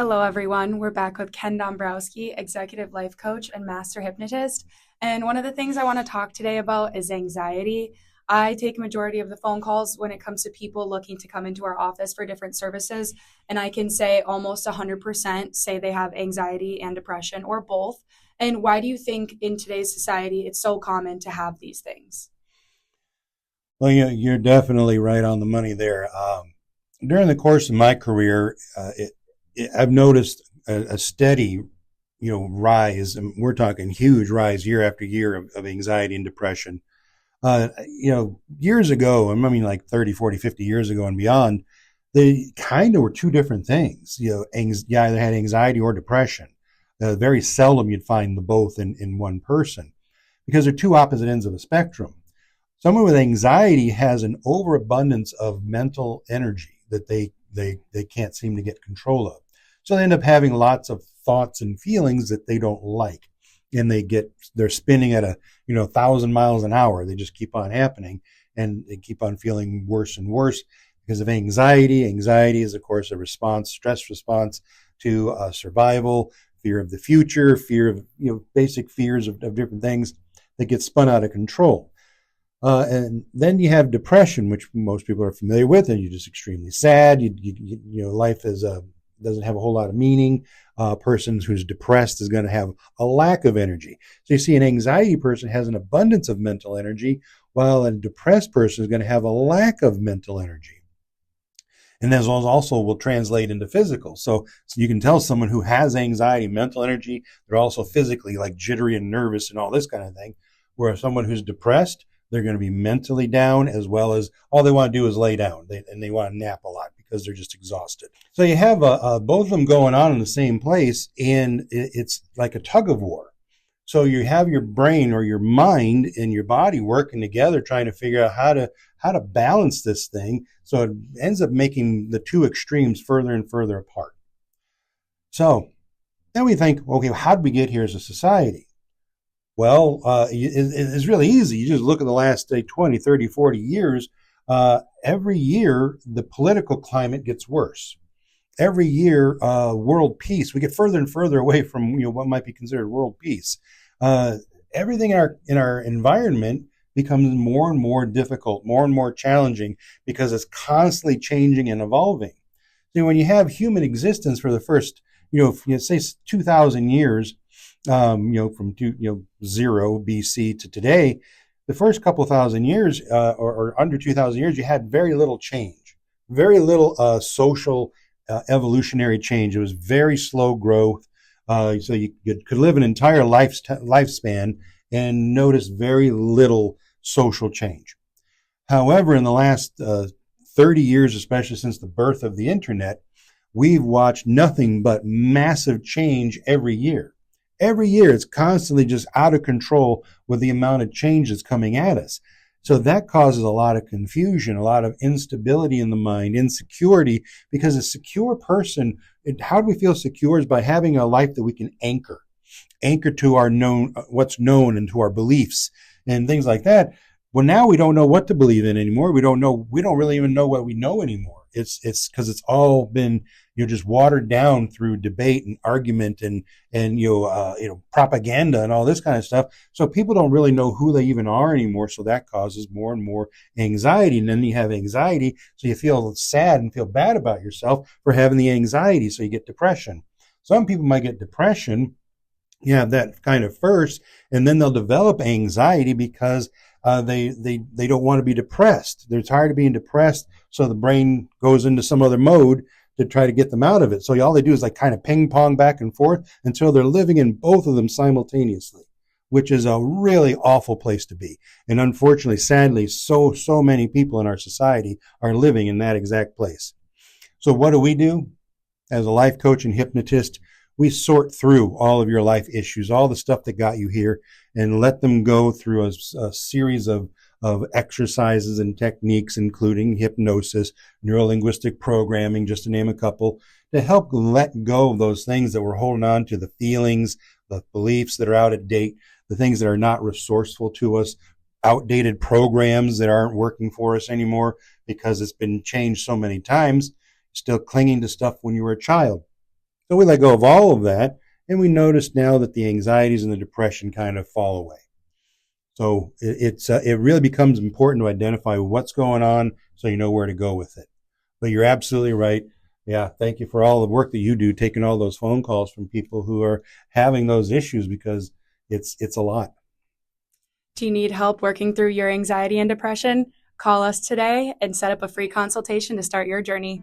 Hello, everyone. We're back with Ken Dombrowski, executive life coach and master hypnotist. And one of the things I want to talk today about is anxiety. I take a majority of the phone calls when it comes to people looking to come into our office for different services. And I can say almost 100% say they have anxiety and depression or both. And why do you think in today's society it's so common to have these things? Well, you're definitely right on the money there. During the course of my career, I've noticed a steady, rise, and we're talking huge rise year after year of anxiety and depression. Years ago, I mean like 30, 40, 50 years ago and beyond, they kind of were two different things. You either had anxiety or depression. Very seldom you'd find the both in one person because they're two opposite ends of a spectrum. Someone with anxiety has an overabundance of mental energy that they can't seem to get control of. So they end up having lots of thoughts and feelings that they don't like. And they're spinning at 1,000 miles an hour. They just keep on happening and they keep on feeling worse and worse because of anxiety. Anxiety is, of course, a stress response to survival, fear of the future, fear of, basic fears of different things that get spun out of control. And then you have depression, which most people are familiar with, and you're just extremely sad. Life doesn't have a whole lot of meaning. A person who's depressed is going to have a lack of energy. So you see, an anxiety person has an abundance of mental energy, while a depressed person is going to have a lack of mental energy. And that also will translate into physical. So you can tell someone who has anxiety, mental energy, they're also physically like jittery and nervous and all this kind of thing. Whereas someone who's depressed, they're going to be mentally down as well as all they want to do is lay down. They want to nap a lot because they're just exhausted. So you have both of them going on in the same place, and it's like a tug of war. So you have your brain or your mind and your body working together trying to figure out how to balance this thing. So it ends up making the two extremes further and further apart. So then we think, okay, how did we get here as a society? Well, it's really easy. You just look at the last, say, 20, 30, 40 years. Every year, the political climate gets worse. Every year, world peace, we get further and further away from what might be considered world peace. Everything in our environment becomes more and more difficult, more and more challenging because it's constantly changing and evolving. So when you have human existence for the first, say 2,000 years, from zero BC to today, the first couple thousand years or under 2,000 years, you had very little change, very little social evolutionary change. It was very slow growth. So you could live an entire lifespan and notice very little social change. However, in the last 30 years, especially since the birth of the internet, we've watched nothing but massive change every year. Every year, it's constantly just out of control with the amount of change that's coming at us. So that causes a lot of confusion, a lot of instability in the mind, insecurity, because a secure person, how do we feel secure is by having a life that we can anchor to our what's known and to our beliefs and things like that. Well, now we don't know what to believe in anymore. We don't really even know what we know anymore. It's because it's all been, just watered down through debate and argument and propaganda and all this kind of stuff. So people don't really know who they even are anymore. So that causes more and more anxiety. And then you have anxiety. So you feel sad and feel bad about yourself for having the anxiety. So you get depression. Some people might get depression. You have that kind of first, and then they'll develop anxiety because they don't want to be depressed. They're tired of being depressed, so the brain goes into some other mode to try to get them out of it. So all they do is like kind of ping pong back and forth until they're living in both of them simultaneously, which is a really awful place to be. And unfortunately, sadly, so many people in our society are living in that exact place. So what do? As a life coach and hypnotist, we sort through all of your life issues, all the stuff that got you here, and let them go through a series of exercises and techniques, including hypnosis, neurolinguistic programming, just to name a couple, to help let go of those things that we're holding on to, the feelings, the beliefs that are out of date, the things that are not resourceful to us, outdated programs that aren't working for us anymore because it's been changed so many times, still clinging to stuff when you were a child. So we let go of all of that, and we notice now that the anxieties and the depression kind of fall away. So it really becomes important to identify what's going on so you know where to go with it. But you're absolutely right. Yeah, thank you for all the work that you do, taking all those phone calls from people who are having those issues, because it's a lot. Do you need help working through your anxiety and depression? Call us today and set up a free consultation to start your journey.